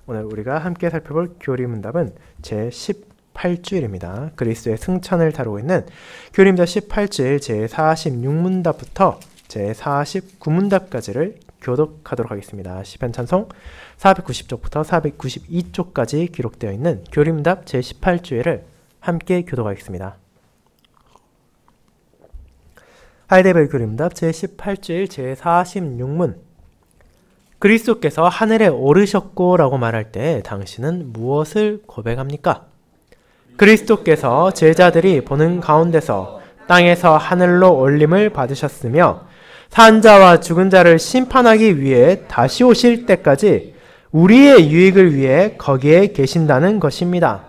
오늘 우리가 함께 살펴볼 교리문답은 제18주일입니다. 그리스도의 승천을 다루고 있는 교리문답 18주일 제46문답부터 제49문답까지를 교독하도록 하겠습니다. 시편 찬송 490쪽부터 492쪽까지 기록되어 있는 교리문답 제18주일을 함께 교독하겠습니다. 하이데벨 교리문답 제18주일 제46문 그리스도께서 하늘에 오르셨고 라고 말할 때 당신은 무엇을 고백합니까? 그리스도께서 제자들이 보는 가운데서 땅에서 하늘로 올림을 받으셨으며 산자와 죽은 자를 심판하기 위해 다시 오실 때까지 우리의 유익을 위해 거기에 계신다는 것입니다.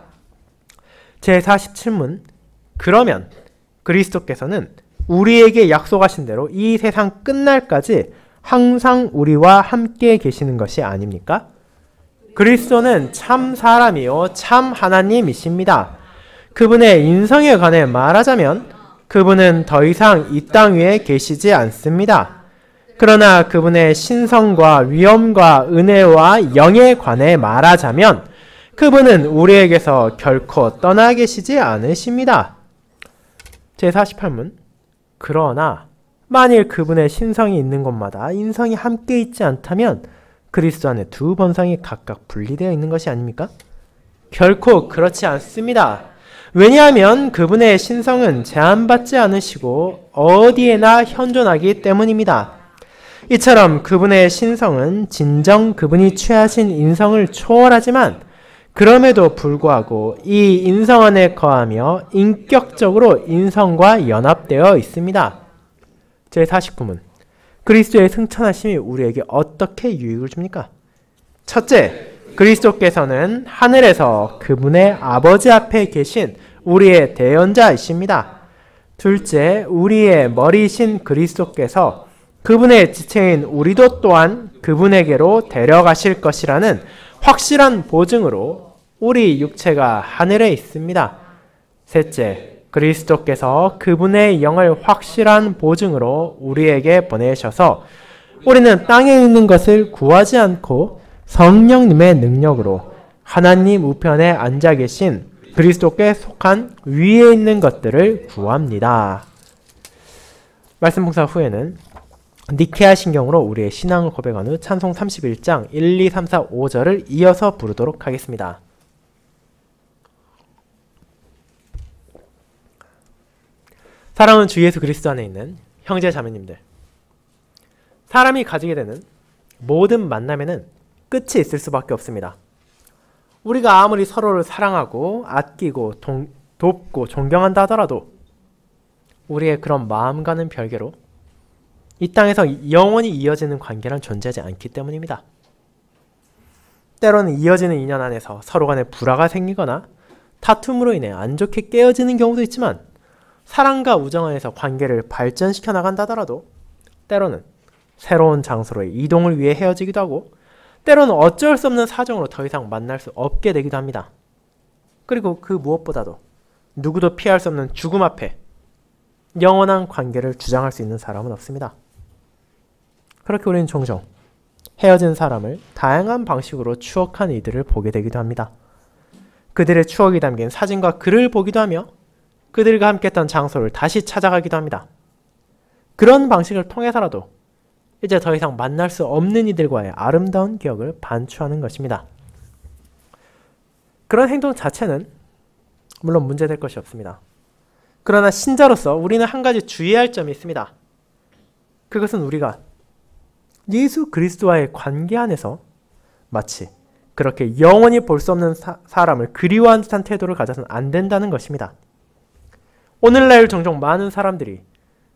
제47문 그러면 그리스도께서는 우리에게 약속하신 대로 이 세상 끝날까지 항상 우리와 함께 계시는 것이 아닙니까? 그리스도는 참 사람이요 참 하나님이십니다. 그분의 인성에 관해 말하자면 그분은 더 이상 이 땅 위에 계시지 않습니다. 그러나 그분의 신성과 위엄과 은혜와 영에 관해 말하자면 그분은 우리에게서 결코 떠나 계시지 않으십니다. 제48문 그러나 만일 그분의 신성이 있는 곳마다 인성이 함께 있지 않다면 그리스도 안에 두 본성이 각각 분리되어 있는 것이 아닙니까? 결코 그렇지 않습니다. 왜냐하면 그분의 신성은 제한받지 않으시고 어디에나 현존하기 때문입니다. 이처럼 그분의 신성은 진정 그분이 취하신 인성을 초월하지만 그럼에도 불구하고 이 인성 안에 거하며 인격적으로 인성과 연합되어 있습니다. 제49문 그리스도의 승천하심이 우리에게 어떻게 유익을 줍니까? 첫째, 그리스도께서는 하늘에서 그분의 아버지 앞에 계신 우리의 대언자이십니다. 둘째, 우리의 머리이신 그리스도께서 그분의 지체인 우리도 또한 그분에게로 데려가실 것이라는 확실한 보증으로 우리 육체가 하늘에 있습니다. 셋째, 그리스도께서 그분의 영을 확실한 보증으로 우리에게 보내셔서 우리는 땅에 있는 것을 구하지 않고 성령님의 능력으로 하나님 우편에 앉아 계신 그리스도께 속한 위에 있는 것들을 구합니다. 말씀 봉사 후에는 니케아 신경으로 우리의 신앙을 고백한 후 찬송 31장 1, 2, 3, 4, 5절을 이어서 부르도록 하겠습니다. 사랑하는 주 예수 그리스도 안에 있는 형제 자매님들, 사람이 가지게 되는 모든 만남에는 끝이 있을 수밖에 없습니다. 우리가 아무리 서로를 사랑하고 아끼고 돕고 존경한다 하더라도 우리의 그런 마음과는 별개로 이 땅에서 영원히 이어지는 관계란 존재하지 않기 때문입니다. 때로는 이어지는 인연 안에서 서로 간에 불화가 생기거나 다툼으로 인해 안 좋게 깨어지는 경우도 있지만 사랑과 우정 안에서 관계를 발전시켜 나간다 하더라도 때로는 새로운 장소로의 이동을 위해 헤어지기도 하고 때로는 어쩔 수 없는 사정으로 더 이상 만날 수 없게 되기도 합니다. 그리고 그 무엇보다도 누구도 피할 수 없는 죽음 앞에 영원한 관계를 주장할 수 있는 사람은 없습니다. 그렇게 우리는 종종 헤어진 사람을 다양한 방식으로 추억한 이들을 보게 되기도 합니다. 그들의 추억이 담긴 사진과 글을 보기도 하며 그들과 함께했던 장소를 다시 찾아가기도 합니다. 그런 방식을 통해서라도 이제 더 이상 만날 수 없는 이들과의 아름다운 기억을 반추하는 것입니다. 그런 행동 자체는 물론 문제될 것이 없습니다. 그러나 신자로서 우리는 한 가지 주의해야 할 점이 있습니다. 그것은 우리가 예수 그리스도와의 관계 안에서 마치 그렇게 영원히 볼 수 없는 사람을 그리워하는 듯한 태도를 가져서는 안 된다는 것입니다. 오늘날 종종 많은 사람들이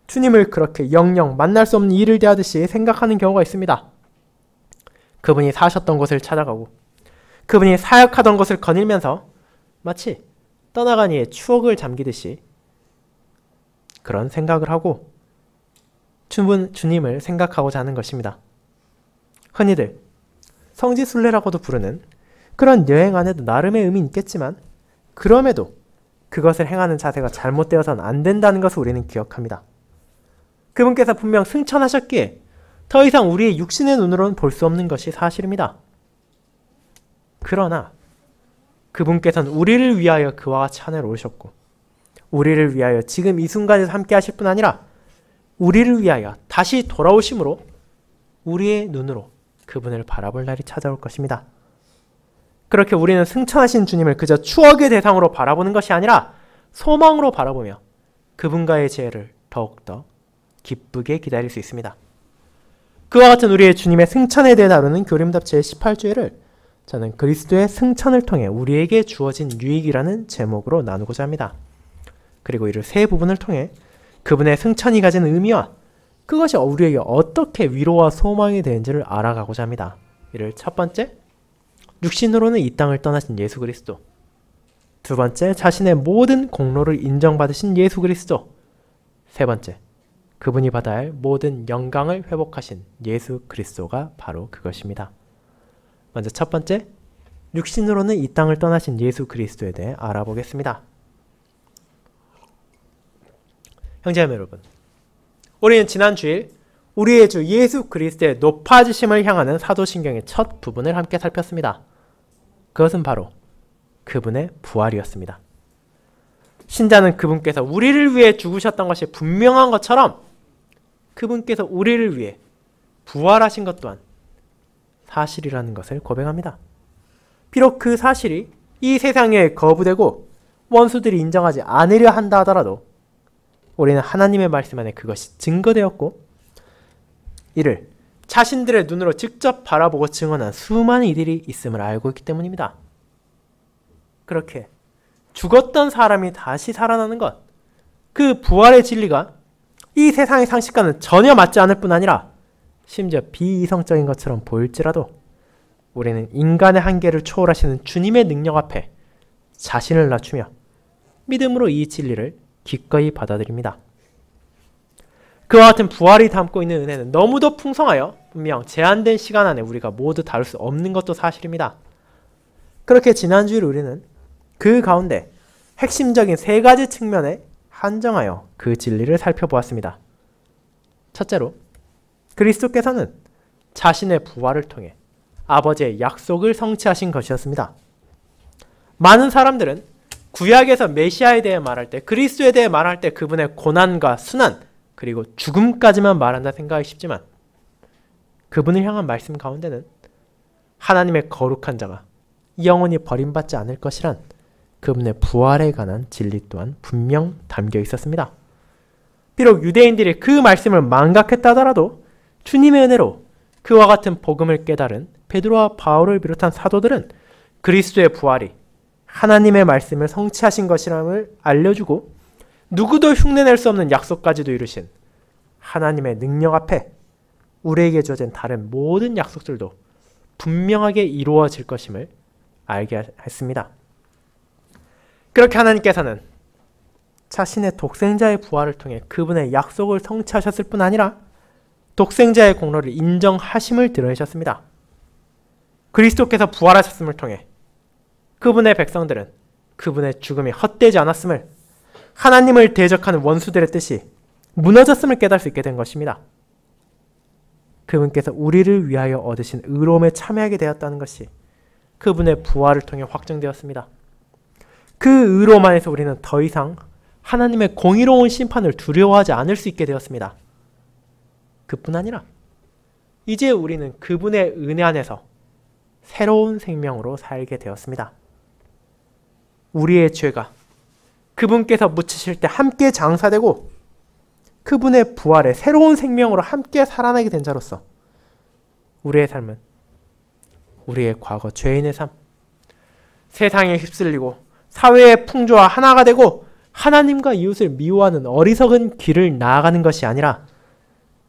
주님을 그렇게 영영 만날 수 없는 일을 대하듯이 생각하는 경우가 있습니다. 그분이 사셨던 곳을 찾아가고 그분이 사역하던 곳을 거닐면서 마치 떠나간 이의 추억을 잠기듯이 그런 생각을 하고 주님을 생각하고자 하는 것입니다. 흔히들 성지순례라고도 부르는 그런 여행 안에도 나름의 의미 있겠지만 그럼에도 그것을 행하는 자세가 잘못되어서는 안 된다는 것을 우리는 기억합니다. 그분께서 분명 승천하셨기에 더 이상 우리의 육신의 눈으로는 볼 수 없는 것이 사실입니다. 그러나 그분께서는 우리를 위하여 그와 같이 하늘에 오르셨고 우리를 위하여 지금 이 순간에서 함께 하실 뿐 아니라 우리를 위하여 다시 돌아오심으로 우리의 눈으로 그분을 바라볼 날이 찾아올 것입니다. 그렇게 우리는 승천하신 주님을 그저 추억의 대상으로 바라보는 것이 아니라 소망으로 바라보며 그분과의 재회를 더욱더 기쁘게 기다릴 수 있습니다. 그와 같은 우리의 주님의 승천에 대해 다루는 교림답 제18주일을 저는 그리스도의 승천을 통해 우리에게 주어진 유익이라는 제목으로 나누고자 합니다. 그리고 이를 세 부분을 통해 그분의 승천이 가진 의미와 그것이 우리에게 어떻게 위로와 소망이 되는지를 알아가고자 합니다. 이를 첫 번째, 육신으로는 이 땅을 떠나신 예수 그리스도. 두 번째, 자신의 모든 공로를 인정받으신 예수 그리스도. 세 번째, 그분이 받아야 할 모든 영광을 회복하신 예수 그리스도가 바로 그것입니다. 먼저 첫 번째, 육신으로는 이 땅을 떠나신 예수 그리스도에 대해 알아보겠습니다. 형제자매 여러분, 우리는 지난 주일 우리의 주 예수 그리스도의 높아지심을 향하는 사도신경의 첫 부분을 함께 살폈습니다. 그것은 바로 그분의 부활이었습니다. 신자는 그분께서 우리를 위해 죽으셨던 것이 분명한 것처럼 그분께서 우리를 위해 부활하신 것 또한 사실이라는 것을 고백합니다. 비록 그 사실이 이 세상에 거부되고 원수들이 인정하지 않으려 한다 하더라도 우리는 하나님의 말씀 안에 그것이 증거되었고 이를 자신들의 눈으로 직접 바라보고 증언한 수많은 이들이 있음을 알고 있기 때문입니다. 그렇게 죽었던 사람이 다시 살아나는 것, 그 부활의 진리가 이 세상의 상식과는 전혀 맞지 않을 뿐 아니라 심지어 비이성적인 것처럼 보일지라도 우리는 인간의 한계를 초월하시는 주님의 능력 앞에 자신을 낮추며 믿음으로 이 진리를 기꺼이 받아들입니다. 그와 같은 부활이 담고 있는 은혜는 너무도 풍성하여 분명 제한된 시간 안에 우리가 모두 다룰 수 없는 것도 사실입니다. 그렇게 지난주일 우리는 그 가운데 핵심적인 세 가지 측면에 한정하여 그 진리를 살펴보았습니다. 첫째로, 그리스도께서는 자신의 부활을 통해 아버지의 약속을 성취하신 것이었습니다. 많은 사람들은 구약에서 메시아에 대해 말할 때, 그리스도에 대해 말할 때 그분의 고난과 순환, 그리고 죽음까지만 말한다 생각하기 쉽지만 그분을 향한 말씀 가운데는 하나님의 거룩한 자가 영원히 버림받지 않을 것이란 그분의 부활에 관한 진리 또한 분명 담겨 있었습니다. 비록 유대인들이 그 말씀을 망각했다 하더라도 주님의 은혜로 그와 같은 복음을 깨달은 베드로와 바울을 비롯한 사도들은 그리스도의 부활이 하나님의 말씀을 성취하신 것이라는 알려주고 누구도 흉내낼 수 없는 약속까지도 이루신 하나님의 능력 앞에 우리에게 주어진 다른 모든 약속들도 분명하게 이루어질 것임을 알게 했습니다. 그렇게 하나님께서는 자신의 독생자의 부활을 통해 그분의 약속을 성취하셨을 뿐 아니라 독생자의 공로를 인정하심을 드러내셨습니다. 그리스도께서 부활하셨음을 통해 그분의 백성들은 그분의 죽음이 헛되지 않았음을, 하나님을 대적하는 원수들의 뜻이 무너졌음을 깨달을 수 있게 된 것입니다. 그분께서 우리를 위하여 얻으신 의로움에 참여하게 되었다는 것이 그분의 부활을 통해 확정되었습니다. 그 의로움 안에서 우리는 더 이상 하나님의 공의로운 심판을 두려워하지 않을 수 있게 되었습니다. 그뿐 아니라 이제 우리는 그분의 은혜 안에서 새로운 생명으로 살게 되었습니다. 우리의 죄가 그분께서 묻히실 때 함께 장사되고 그분의 부활에 새로운 생명으로 함께 살아나게 된 자로서 우리의 삶은 우리의 과거 죄인의 삶, 세상에 휩쓸리고 사회의 풍조와 하나가 되고 하나님과 이웃을 미워하는 어리석은 길을 나아가는 것이 아니라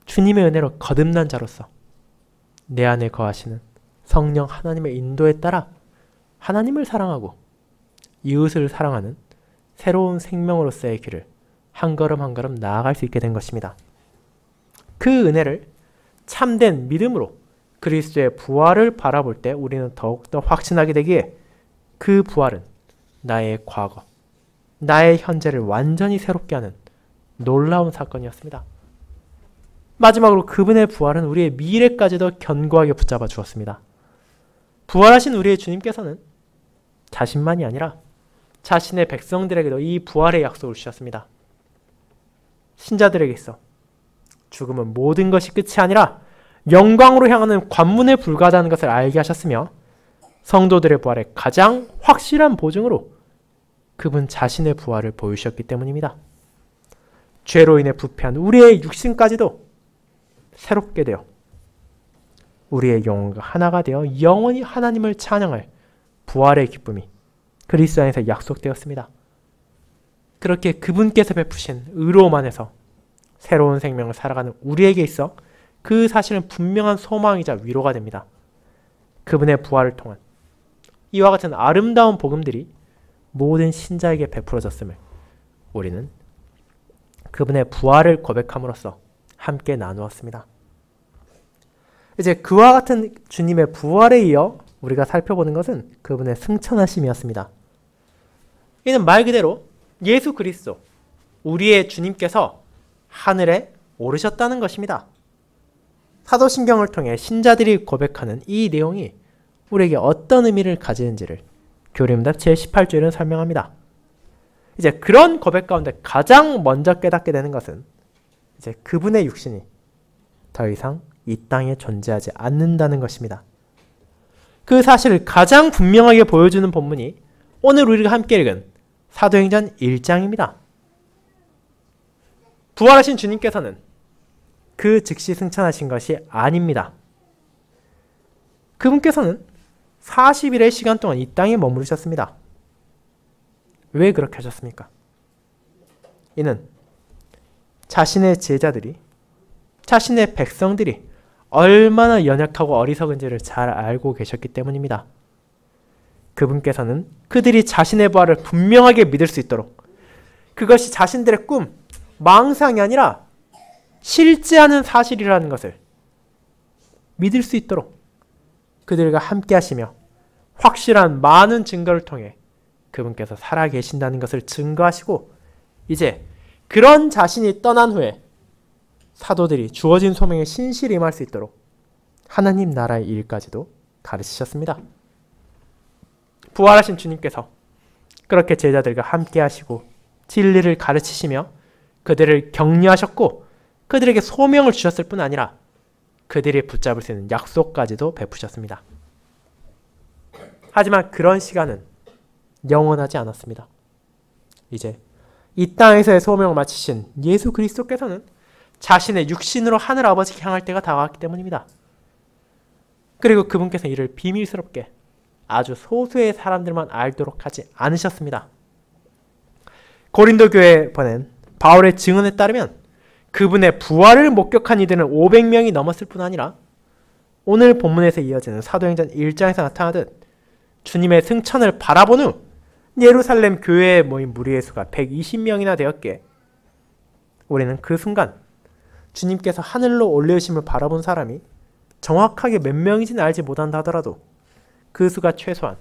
주님의 은혜로 거듭난 자로서 내 안에 거하시는 성령 하나님의 인도에 따라 하나님을 사랑하고 이웃을 사랑하는 새로운 생명으로서의 길을 한 걸음 한 걸음 나아갈 수 있게 된 것입니다. 그 은혜를 참된 믿음으로 그리스도의 부활을 바라볼 때 우리는 더욱더 확신하게 되기에 그 부활은 나의 과거, 나의 현재를 완전히 새롭게 하는 놀라운 사건이었습니다. 마지막으로 그분의 부활은 우리의 미래까지도 견고하게 붙잡아 주었습니다. 부활하신 우리의 주님께서는 자신만이 아니라 자신의 백성들에게도 이 부활의 약속을 주셨습니다. 신자들에게 있어 죽음은 모든 것이 끝이 아니라 영광으로 향하는 관문에 불과하다는 것을 알게 하셨으며 성도들의 부활의 가장 확실한 보증으로 그분 자신의 부활을 보여주셨기 때문입니다. 죄로 인해 부패한 우리의 육신까지도 새롭게 되어 우리의 영혼과 하나가 되어 영원히 하나님을 찬양할 부활의 기쁨이 그리스도 안에서 약속되었습니다. 그렇게 그분께서 베푸신 의로움 안에서 새로운 생명을 살아가는 우리에게 있어 그 사실은 분명한 소망이자 위로가 됩니다. 그분의 부활을 통한 이와 같은 아름다운 복음들이 모든 신자에게 베풀어졌음을 우리는 그분의 부활을 고백함으로써 함께 나누었습니다. 이제 그와 같은 주님의 부활에 이어 우리가 살펴보는 것은 그분의 승천하심이었습니다. 이는 말 그대로 예수 그리스도, 우리의 주님께서 하늘에 오르셨다는 것입니다. 사도신경을 통해 신자들이 고백하는 이 내용이 우리에게 어떤 의미를 가지는지를 교리문답 제18조에는 설명합니다. 이제 그런 고백 가운데 가장 먼저 깨닫게 되는 것은 이제 그분의 육신이 더 이상 이 땅에 존재하지 않는다는 것입니다. 그 사실을 가장 분명하게 보여주는 본문이 오늘 우리가 함께 읽은 사도행전 1장입니다. 부활하신 주님께서는 그 즉시 승천하신 것이 아닙니다. 그분께서는 40일의 시간 동안 이 땅에 머무르셨습니다. 왜 그렇게 하셨습니까? 이는 자신의 제자들이, 자신의 백성들이 얼마나 연약하고 어리석은지를 잘 알고 계셨기 때문입니다. 그분께서는 그들이 자신의 부활을 분명하게 믿을 수 있도록 그것이 자신들의 꿈, 망상이 아니라 실제하는 사실이라는 것을 믿을 수 있도록 그들과 함께 하시며 확실한 많은 증거를 통해 그분께서 살아계신다는 것을 증거하시고 이제 그런 자신이 떠난 후에 사도들이 주어진 소명에 신실히 임할 수 있도록 하나님 나라의 일까지도 가르치셨습니다. 부활하신 주님께서 그렇게 제자들과 함께 하시고 진리를 가르치시며 그들을 격려하셨고 그들에게 소명을 주셨을 뿐 아니라 그들이 붙잡을 수 있는 약속까지도 베푸셨습니다. 하지만 그런 시간은 영원하지 않았습니다. 이제 이 땅에서의 소명을 마치신 예수 그리스도께서는 자신의 육신으로 하늘 아버지께 향할 때가 다가왔기 때문입니다. 그리고 그분께서 이를 비밀스럽게 아주 소수의 사람들만 알도록 하지 않으셨습니다. 고린도 교회에 보낸 바울의 증언에 따르면 그분의 부활을 목격한 이들은 500명이 넘었을 뿐 아니라 오늘 본문에서 이어지는 사도행전 1장에서 나타나듯 주님의 승천을 바라본 후 예루살렘 교회에 모인 무리의 수가 120명이나 되었기에 우리는 그 순간 주님께서 하늘로 올려오심을 바라본 사람이 정확하게 몇 명인지는 알지 못한다 하더라도 그 수가 최소한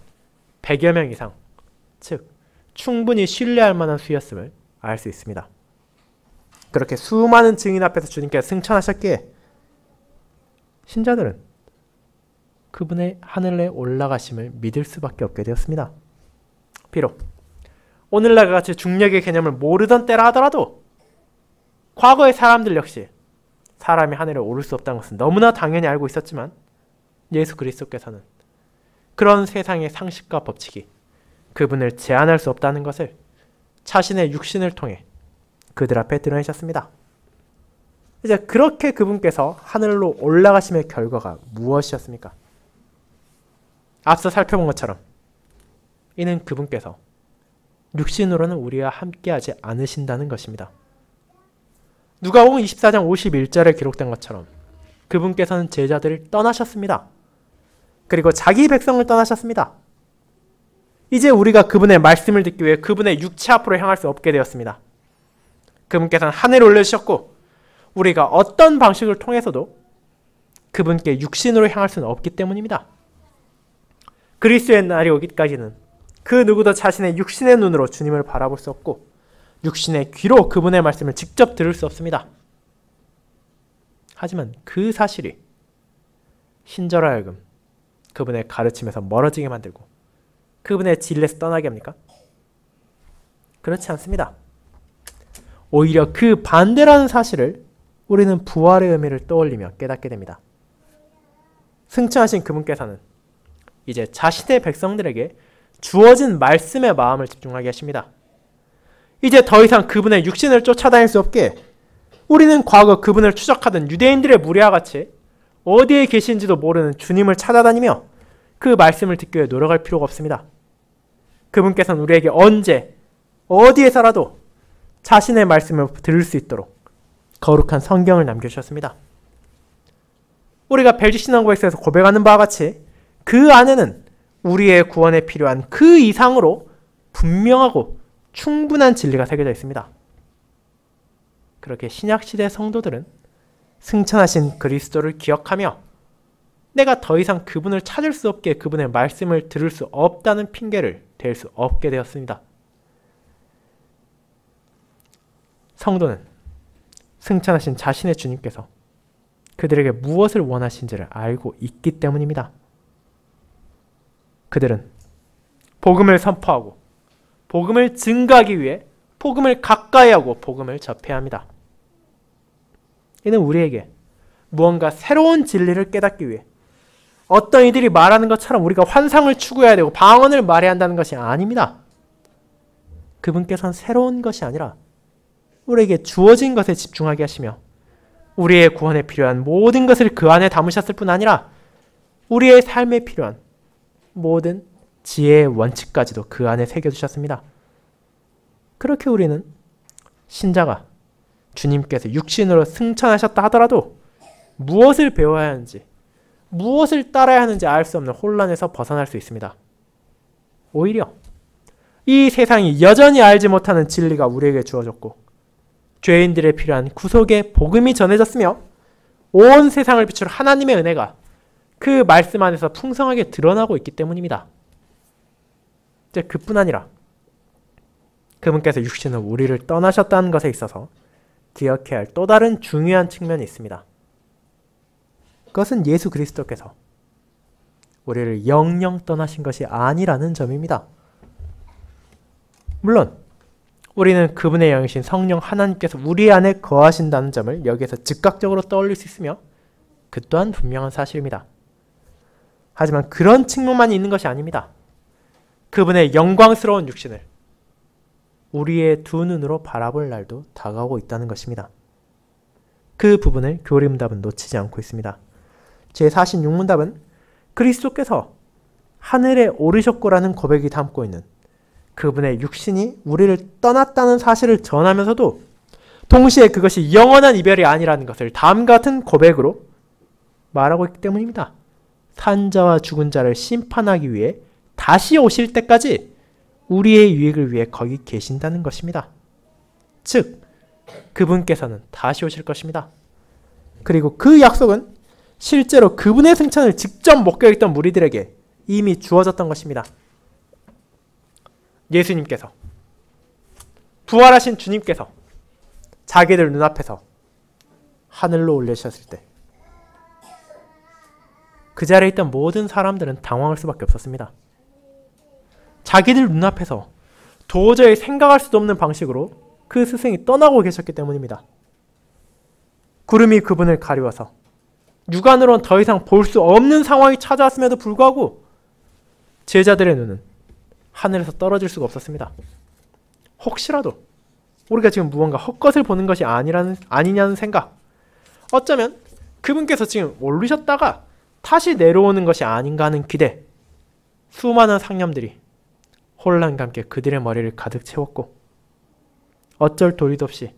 100여 명 이상, 즉 충분히 신뢰할 만한 수였음을 알 수 있습니다. 그렇게 수많은 증인 앞에서 주님께서 승천하셨기에 신자들은 그분의 하늘에 올라가심을 믿을 수밖에 없게 되었습니다. 비록 오늘날과 같이 중력의 개념을 모르던 때라 하더라도 과거의 사람들 역시 사람이 하늘에 오를 수 없다는 것은 너무나 당연히 알고 있었지만 예수 그리스도께서는 그런 세상의 상식과 법칙이 그분을 제한할 수 없다는 것을 자신의 육신을 통해 그들 앞에 드러내셨습니다. 이제 그렇게 그분께서 하늘로 올라가심의 결과가 무엇이었습니까? 앞서 살펴본 것처럼 이는 그분께서 육신으로는 우리와 함께하지 않으신다는 것입니다. 누가복음 24장 51절에 기록된 것처럼 그분께서는 제자들을 떠나셨습니다. 그리고 자기 백성을 떠나셨습니다. 이제 우리가 그분의 말씀을 듣기 위해 그분의 육체 앞으로 향할 수 없게 되었습니다. 그분께서는 하늘에 올려주셨고 우리가 어떤 방식을 통해서도 그분께 육신으로 향할 수는 없기 때문입니다. 그리스도의 날이 오기까지는 그 누구도 자신의 육신의 눈으로 주님을 바라볼 수 없고 육신의 귀로 그분의 말씀을 직접 들을 수 없습니다. 하지만 그 사실이 신자로 하여금 그분의 가르침에서 멀어지게 만들고 그분의 진리에서 떠나게 합니까? 그렇지 않습니다. 오히려 그 반대라는 사실을 우리는 부활의 의미를 떠올리며 깨닫게 됩니다. 승천하신 그분께서는 이제 자신의 백성들에게 주어진 말씀의 마음을 집중하게 하십니다. 이제 더 이상 그분의 육신을 쫓아다닐 수 없게 우리는 과거 그분을 추적하던 유대인들의 무리와 같이 어디에 계신지도 모르는 주님을 찾아다니며 그 말씀을 듣기 위해 노력할 필요가 없습니다. 그분께서는 우리에게 언제 어디에서라도 자신의 말씀을 들을 수 있도록 거룩한 성경을 남겨주셨습니다. 우리가 벨직 신앙고백서에서 고백하는 바와 같이 그 안에는 우리의 구원에 필요한 그 이상으로 분명하고 충분한 진리가 새겨져 있습니다. 그렇게 신약시대 성도들은 승천하신 그리스도를 기억하며 내가 더 이상 그분을 찾을 수 없게 그분의 말씀을 들을 수 없다는 핑계를 댈 수 없게 되었습니다. 성도는 승천하신 자신의 주님께서 그들에게 무엇을 원하신지를 알고 있기 때문입니다. 그들은 복음을 선포하고 복음을 증거하기 위해 복음을 가까이 하고 복음을 접해야 합니다. 이는 우리에게 무언가 새로운 진리를 깨닫기 위해 어떤 이들이 말하는 것처럼 우리가 환상을 추구해야 되고 방언을 말해야 한다는 것이 아닙니다. 그분께서는 새로운 것이 아니라 우리에게 주어진 것에 집중하게 하시며 우리의 구원에 필요한 모든 것을 그 안에 담으셨을 뿐 아니라 우리의 삶에 필요한 모든 지혜의 원칙까지도 그 안에 새겨두셨습니다. 그렇게 우리는 신자가 주님께서 육신으로 승천하셨다 하더라도 무엇을 배워야 하는지 무엇을 따라야 하는지 알 수 없는 혼란에서 벗어날 수 있습니다. 오히려 이 세상이 여전히 알지 못하는 진리가 우리에게 주어졌고 죄인들에 필요한 구속의 복음이 전해졌으며 온 세상을 비출 하나님의 은혜가 그 말씀 안에서 풍성하게 드러나고 있기 때문입니다. 이제 그뿐 아니라 그분께서 육신은 우리를 떠나셨다는 것에 있어서 기억해야 할 또 다른 중요한 측면이 있습니다. 그것은 예수 그리스도께서 우리를 영영 떠나신 것이 아니라는 점입니다. 물론 우리는 그분의 영이신 성령 하나님께서 우리 안에 거하신다는 점을 여기에서 즉각적으로 떠올릴 수 있으며 그 또한 분명한 사실입니다. 하지만 그런 측면만 있는 것이 아닙니다. 그분의 영광스러운 육신을 우리의 두 눈으로 바라볼 날도 다가오고 있다는 것입니다. 그 부분을 교리문답은 놓치지 않고 있습니다. 제46문답은 그리스도께서 하늘에 오르셨고라는 고백이 담고 있는 그분의 육신이 우리를 떠났다는 사실을 전하면서도 동시에 그것이 영원한 이별이 아니라는 것을 다음과 같은 고백으로 말하고 있기 때문입니다. 산자와 죽은 자를 심판하기 위해 다시 오실 때까지 우리의 유익을 위해 거기 계신다는 것입니다. 즉, 그분께서는 다시 오실 것입니다. 그리고 그 약속은 실제로 그분의 승천을 직접 목격했던 무리들에게 이미 주어졌던 것입니다. 예수님께서, 부활하신 주님께서 자기들 눈앞에서 하늘로 올리셨을 때 그 자리에 있던 모든 사람들은 당황할 수밖에 없었습니다. 자기들 눈앞에서 도저히 생각할 수도 없는 방식으로 그 스승이 떠나고 계셨기 때문입니다. 구름이 그분을 가리워서 육안으로는 더 이상 볼 수 없는 상황이 찾아왔음에도 불구하고 제자들의 눈은 하늘에서 떨어질 수가 없었습니다. 혹시라도 우리가 지금 무언가 헛것을 보는 것이 아니냐는 생각, 어쩌면 그분께서 지금 올리셨다가 다시 내려오는 것이 아닌가 하는 기대, 수많은 상념들이 혼란과 함께 그들의 머리를 가득 채웠고 어쩔 도리도 없이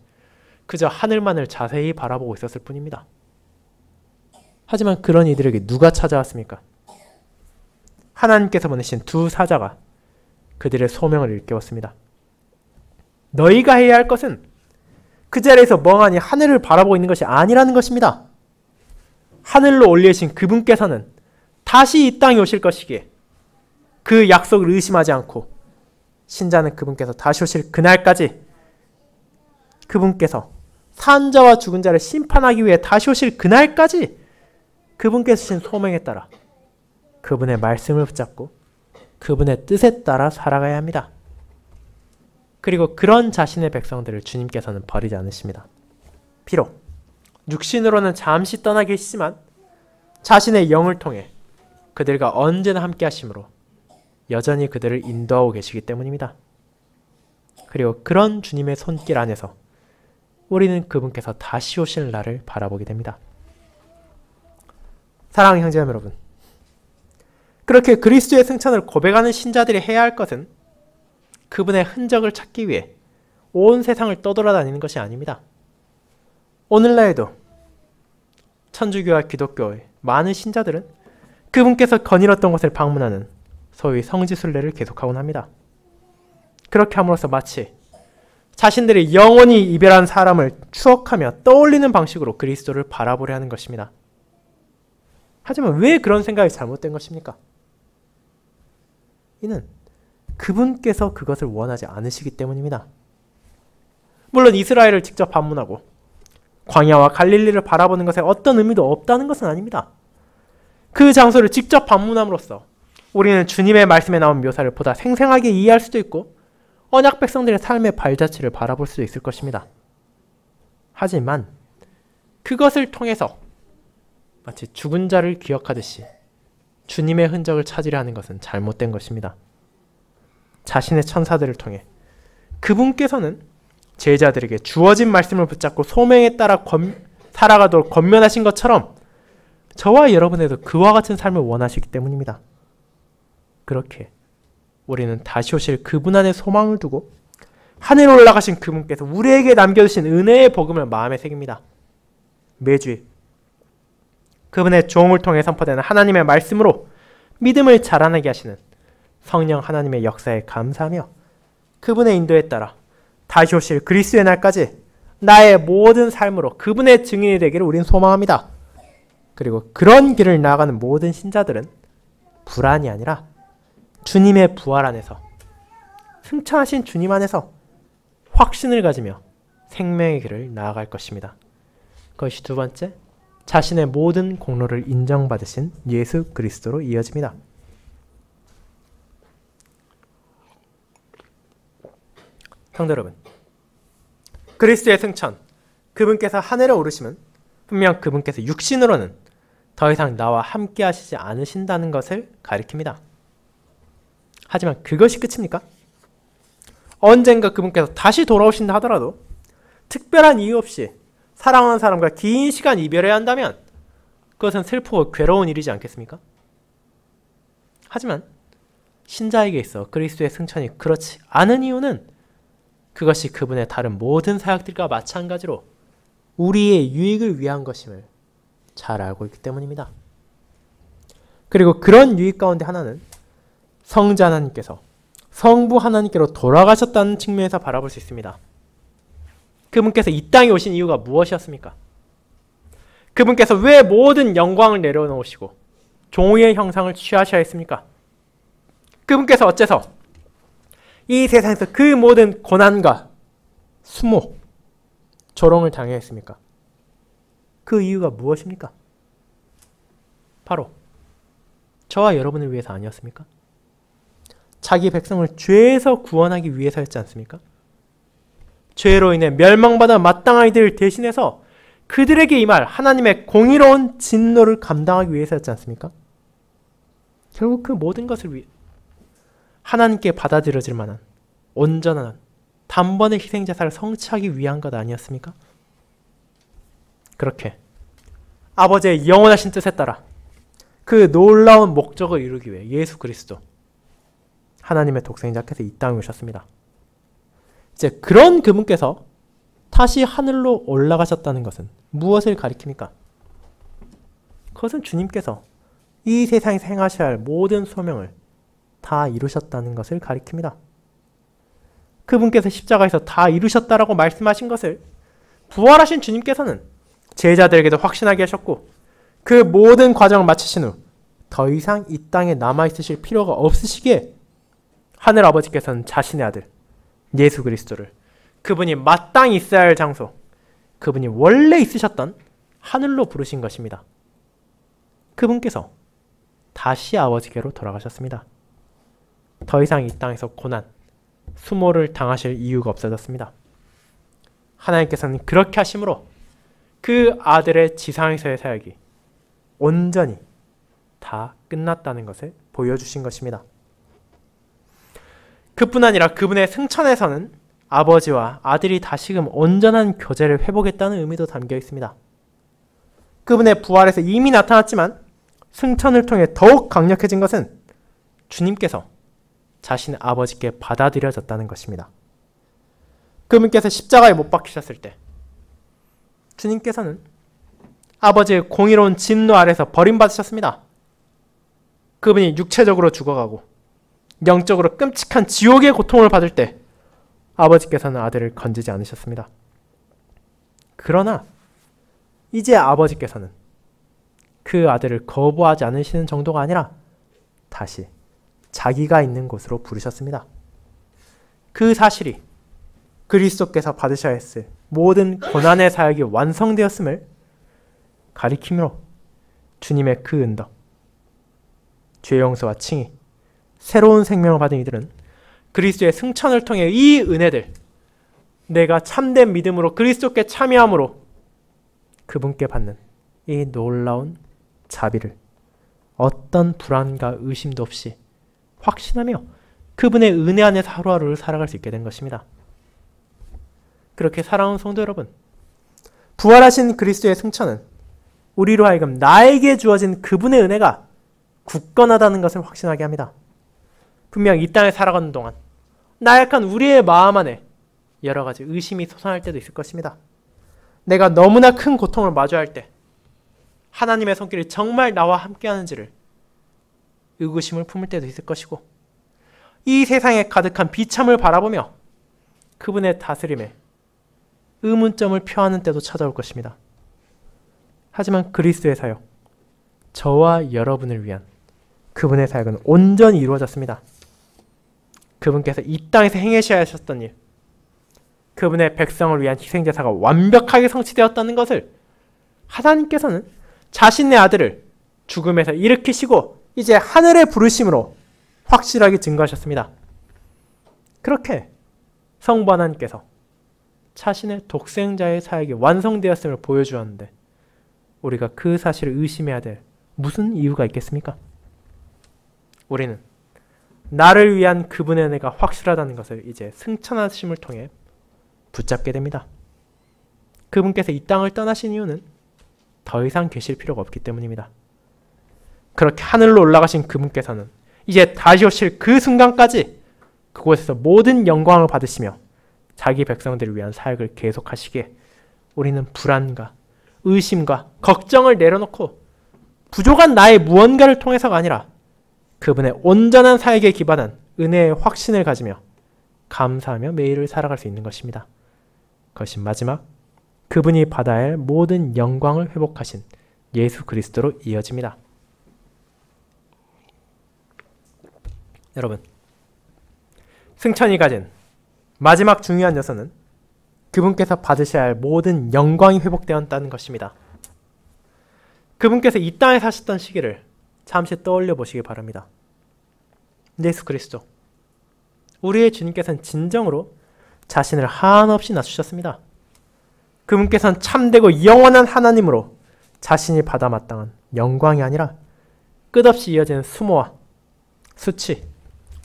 그저 하늘만을 자세히 바라보고 있었을 뿐입니다. 하지만 그런 이들에게 누가 찾아왔습니까? 하나님께서 보내신 두 사자가 그들의 소명을 일깨웠습니다. 너희가 해야 할 것은 그 자리에서 멍하니 하늘을 바라보고 있는 것이 아니라는 것입니다. 하늘로 올리신 그분께서는 다시 이 땅에 오실 것이기에 그 약속을 의심하지 않고 신자는 그분께서 다시 오실 그날까지 그분께서 산자와 죽은 자를 심판하기 위해 다시 오실 그날까지 그분께서 주신 소명에 따라 그분의 말씀을 붙잡고 그분의 뜻에 따라 살아가야 합니다. 그리고 그런 자신의 백성들을 주님께서는 버리지 않으십니다. 비록 육신으로는 잠시 떠나 계시지만 자신의 영을 통해 그들과 언제나 함께 하심으로 여전히 그들을 인도하고 계시기 때문입니다. 그리고 그런 주님의 손길 안에서 우리는 그분께서 다시 오실 날을 바라보게 됩니다. 사랑하는 형제자매 여러분, 그렇게 그리스도의 승천을 고백하는 신자들이 해야 할 것은 그분의 흔적을 찾기 위해 온 세상을 떠돌아다니는 것이 아닙니다. 오늘날에도 천주교와 기독교의 많은 신자들은 그분께서 거닐었던 곳을 방문하는 소위 성지순례를 계속하곤 합니다. 그렇게 함으로써 마치 자신들이 영원히 이별한 사람을 추억하며 떠올리는 방식으로 그리스도를 바라보려 하는 것입니다. 하지만 왜 그런 생각이 잘못된 것입니까? 이는 그분께서 그것을 원하지 않으시기 때문입니다. 물론 이스라엘을 직접 방문하고 광야와 갈릴리를 바라보는 것에 어떤 의미도 없다는 것은 아닙니다. 그 장소를 직접 방문함으로써 우리는 주님의 말씀에 나온 묘사를 보다 생생하게 이해할 수도 있고 언약 백성들의 삶의 발자취를 바라볼 수도 있을 것입니다. 하지만 그것을 통해서 마치 죽은 자를 기억하듯이 주님의 흔적을 찾으려 하는 것은 잘못된 것입니다. 자신의 천사들을 통해 그분께서는 제자들에게 주어진 말씀을 붙잡고 소명에 따라 살아가도록 권면하신 것처럼 저와 여러분에도 그와 같은 삶을 원하시기 때문입니다. 그렇게 우리는 다시 오실 그분 안에 소망을 두고 하늘에 올라가신 그분께서 우리에게 남겨주신 은혜의 복음을 마음에 새깁니다. 매주일 그분의 종을 통해 선포되는 하나님의 말씀으로 믿음을 자라나게 하시는 성령 하나님의 역사에 감사하며 그분의 인도에 따라 다시 오실 그리스도의 날까지 나의 모든 삶으로 그분의 증인이 되기를 우리는 소망합니다. 그리고 그런 길을 나아가는 모든 신자들은 불안이 아니라 주님의 부활 안에서 승천하신 주님 안에서 확신을 가지며 생명의 길을 나아갈 것입니다. 그것이 두 번째, 자신의 모든 공로를 인정받으신 예수 그리스도로 이어집니다. 성도 여러분, 그리스도의 승천, 그분께서 하늘에 오르심은 분명 그분께서 육신으로는 더 이상 나와 함께 하시지 않으신다는 것을 가리킵니다. 하지만 그것이 끝입니까? 언젠가 그분께서 다시 돌아오신다 하더라도 특별한 이유 없이 사랑하는 사람과 긴 시간 이별해야 한다면 그것은 슬프고 괴로운 일이지 않겠습니까? 하지만 신자에게 있어 그리스도의 승천이 그렇지 않은 이유는 그것이 그분의 다른 모든 사역들과 마찬가지로 우리의 유익을 위한 것임을 잘 알고 있기 때문입니다. 그리고 그런 유익 가운데 하나는 성자 하나님께서 성부 하나님께로 돌아가셨다는 측면에서 바라볼 수 있습니다. 그분께서 이 땅에 오신 이유가 무엇이었습니까? 그분께서 왜 모든 영광을 내려놓으시고 종의 형상을 취하셔야 했습니까? 그분께서 어째서 이 세상에서 그 모든 고난과 수모, 조롱을 당해야 했습니까? 그 이유가 무엇입니까? 바로 저와 여러분을 위해서 아니었습니까? 자기 백성을 죄에서 구원하기 위해서였지 않습니까? 죄로 인해 멸망받아 마땅한 이들을 대신해서 그들에게 임할 하나님의 공의로운 진노를 감당하기 위해서였지 않습니까? 결국 그 모든 것을 위해 하나님께 받아들여질 만한 온전한 단번의 희생제사를 성취하기 위한 것 아니었습니까? 그렇게 아버지의 영원하신 뜻에 따라 그 놀라운 목적을 이루기 위해 예수 그리스도 하나님의 독생자께서 이 땅에 오셨습니다. 이제 그런 그분께서 다시 하늘로 올라가셨다는 것은 무엇을 가리킵니까? 그것은 주님께서 이 세상에서 행하셔야 할 모든 소명을 다 이루셨다는 것을 가리킵니다. 그분께서 십자가에서 다 이루셨다라고 말씀하신 것을 부활하신 주님께서는 제자들에게도 확신하게 하셨고 그 모든 과정을 마치신 후 더 이상 이 땅에 남아있으실 필요가 없으시기에 하늘 아버지께서는 자신의 아들 예수 그리스도를 그분이 마땅히 있어야 할 장소, 그분이 원래 있으셨던 하늘로 부르신 것입니다. 그분께서 다시 아버지께로 돌아가셨습니다. 더 이상 이 땅에서 고난, 수모를 당하실 이유가 없어졌습니다. 하나님께서는 그렇게 하심으로 그 아들의 지상에서의 사역이 온전히 다 끝났다는 것을 보여주신 것입니다. 그뿐 아니라 그분의 승천에서는 아버지와 아들이 다시금 온전한 교제를 회복했다는 의미도 담겨 있습니다. 그분의 부활에서 이미 나타났지만 승천을 통해 더욱 강력해진 것은 주님께서 자신의 아버지께 받아들여졌다는 것입니다. 그분께서 십자가에 못 박히셨을 때 주님께서는 아버지의 공의로운 진노 아래서 버림받으셨습니다. 그분이 육체적으로 죽어가고 영적으로 끔찍한 지옥의 고통을 받을 때 아버지께서는 아들을 건지지 않으셨습니다. 그러나 이제 아버지께서는 그 아들을 거부하지 않으시는 정도가 아니라 다시 자기가 있는 곳으로 부르셨습니다. 그 사실이 그리스도께서 받으셔야 했을 모든 고난의 사역이 완성되었음을 가리킴으로 주님의 그 은덕, 죄 용서와 칭의, 새로운 생명을 받은 이들은 그리스도의 승천을 통해 이 은혜들, 내가 참된 믿음으로 그리스도께 참여함으로 그분께 받는 이 놀라운 자비를 어떤 불안과 의심도 없이 확신하며 그분의 은혜 안에서 하루하루를 살아갈 수 있게 된 것입니다. 그렇게 사랑하는 성도 여러분, 부활하신 그리스도의 승천은 우리로 하여금 나에게 주어진 그분의 은혜가 굳건하다는 것을 확신하게 합니다. 분명 이 땅에 살아가는 동안 나약한 우리의 마음 안에 여러 가지 의심이 솟아날 때도 있을 것입니다. 내가 너무나 큰 고통을 마주할 때 하나님의 손길이 정말 나와 함께하는지를 의구심을 품을 때도 있을 것이고, 이 세상에 가득한 비참을 바라보며 그분의 다스림에 의문점을 표하는 때도 찾아올 것입니다. 하지만 그리스도의 사역, 저와 여러분을 위한 그분의 사역은 온전히 이루어졌습니다. 그분께서 이 땅에서 행하셔야 하셨던 일, 그분의 백성을 위한 희생제사가 완벽하게 성취되었다는 것을 하나님께서는 자신의 아들을 죽음에서 일으키시고 이제 하늘에 부르심으로 확실하게 증거하셨습니다. 그렇게 성부 하나님께서 자신의 독생자의 사역이 완성되었음을 보여주었는데 우리가 그 사실을 의심해야 될 무슨 이유가 있겠습니까? 우리는 나를 위한 그분의 은혜가 확실하다는 것을 이제 승천하심을 통해 붙잡게 됩니다. 그분께서 이 땅을 떠나신 이유는 더 이상 계실 필요가 없기 때문입니다. 그렇게 하늘로 올라가신 그분께서는 이제 다시 오실 그 순간까지 그곳에서 모든 영광을 받으시며 자기 백성들을 위한 사역을 계속하시기에 우리는 불안과 의심과 걱정을 내려놓고 부족한 나의 무언가를 통해서가 아니라 그분의 온전한 사역에 기반한 은혜의 확신을 가지며 감사하며 매일을 살아갈 수 있는 것입니다. 그것이 마지막 그분이 받아야 할 모든 영광을 회복하신 예수 그리스도로 이어집니다. 여러분, 승천이 가진 마지막 중요한 요소는 그분께서 받으셔야 할 모든 영광이 회복되었다는 것입니다. 그분께서 이 땅에 사셨던 시기를 잠시 떠올려 보시기 바랍니다. 예수 그리스도, 우리의 주님께서는 진정으로 자신을 한없이 낮추셨습니다. 그분께서는 참되고 영원한 하나님으로 자신이 받아 마땅한 영광이 아니라 끝없이 이어지는 수모와 수치,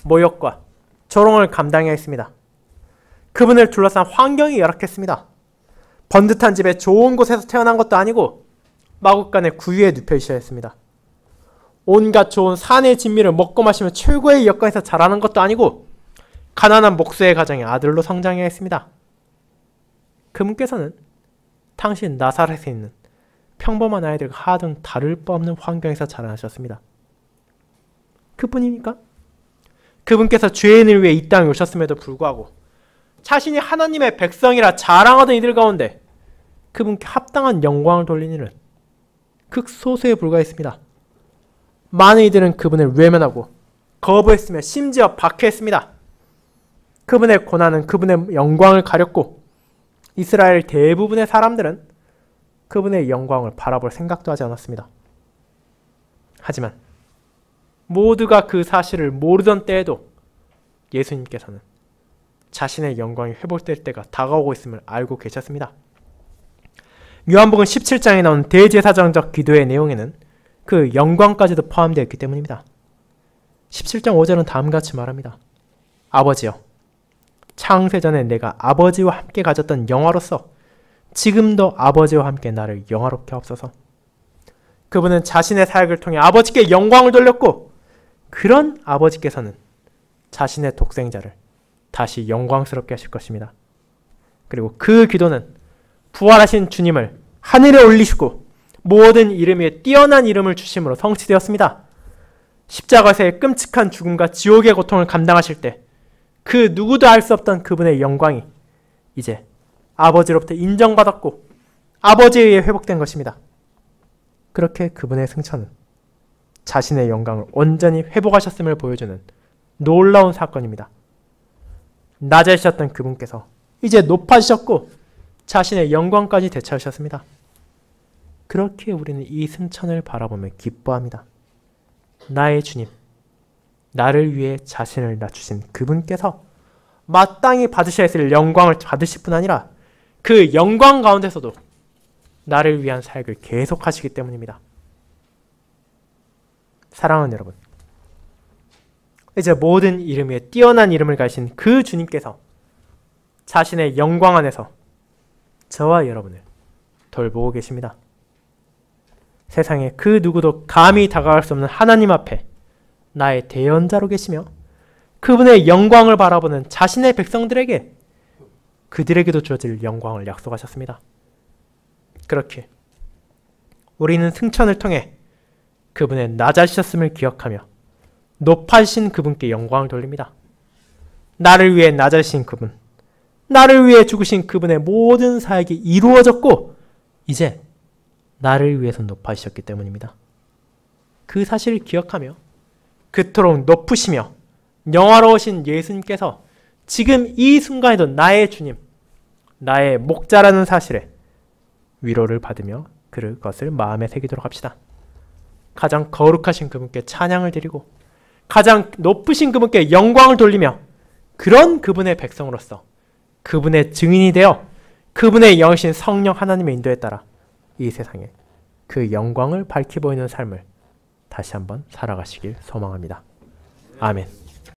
모욕과 조롱을 감당해야 했습니다. 그분을 둘러싼 환경이 열악했습니다. 번듯한 집에 좋은 곳에서 태어난 것도 아니고 마국간의 구유에 눕혀 있어야 했습니다. 온갖 좋은 산의 진미를 먹고 마시며 최고의 여건에서 자라는 것도 아니고 가난한 목수의 가정의 아들로 성장해야 했습니다. 그분께서는 당신 나사렛에 있는 평범한 아이들과 하등 다를 바 없는 환경에서 자라나셨습니다. 그뿐입니까? 그분께서 죄인을 위해 이 땅에 오셨음에도 불구하고 자신이 하나님의 백성이라 자랑하던 이들 가운데 그분께 합당한 영광을 돌린 일은 극소수에 불과했습니다. 많은 이들은 그분을 외면하고 거부했으며 심지어 박해했습니다. 그분의 고난은 그분의 영광을 가렸고 이스라엘 대부분의 사람들은 그분의 영광을 바라볼 생각도 하지 않았습니다. 하지만 모두가 그 사실을 모르던 때에도 예수님께서는 자신의 영광이 회복될 때가 다가오고 있음을 알고 계셨습니다. 요한복음 17장에 나온 대제사장적 기도의 내용에는 그 영광까지도 포함되어 있기 때문입니다. 17장 5절은 다음과 같이 말합니다. 아버지여, 창세전에 내가 아버지와 함께 가졌던 영화로서 지금도 아버지와 함께 나를 영화롭게 하옵소서. 그분은 자신의 사역을 통해 아버지께 영광을 돌렸고, 그런 아버지께서는 자신의 독생자를 다시 영광스럽게 하실 것입니다. 그리고 그 기도는 부활하신 주님을 하늘에 올리시고 모든 이름 위에 뛰어난 이름을 주심으로 성취되었습니다. 십자가에서의 끔찍한 죽음과 지옥의 고통을 감당하실 때 그 누구도 알 수 없던 그분의 영광이 이제 아버지로부터 인정받았고 아버지에 의해 회복된 것입니다. 그렇게 그분의 승천은 자신의 영광을 온전히 회복하셨음을 보여주는 놀라운 사건입니다. 낮아지셨던 그분께서 이제 높아지셨고 자신의 영광까지 되찾으셨습니다. 그렇게 우리는 이 승천을 바라보며 기뻐합니다. 나의 주님, 나를 위해 자신을 낮추신 그분께서 마땅히 받으셔야 했을 영광을 받으실 뿐 아니라 그 영광 가운데서도 나를 위한 사역을 계속하시기 때문입니다. 사랑하는 여러분, 이제 모든 이름 위에 뛰어난 이름을 가진 그 주님께서 자신의 영광 안에서 저와 여러분을 돌보고 계십니다. 세상에 그 누구도 감히 다가갈 수 없는 하나님 앞에 나의 대언자로 계시며 그분의 영광을 바라보는 자신의 백성들에게 그들에게도 주어질 영광을 약속하셨습니다. 그렇게 우리는 승천을 통해 그분의 낮아지셨음을 기억하며 높아지신 그분께 영광을 돌립니다. 나를 위해 낮아지신 그분, 나를 위해 죽으신 그분의 모든 사역이 이루어졌고 이제 나를 위해서 높아지셨기 때문입니다. 그 사실을 기억하며 그토록 높으시며 영화로우신 예수님께서 지금 이 순간에도 나의 주님, 나의 목자라는 사실에 위로를 받으며 그것을 마음에 새기도록 합시다. 가장 거룩하신 그분께 찬양을 드리고 가장 높으신 그분께 영광을 돌리며 그런 그분의 백성으로서 그분의 증인이 되어 그분의 영이신 성령 하나님의 인도에 따라 이 세상에 그 영광을 밝히 보이는 삶을 다시 한번 살아가시길 소망합니다. 아멘.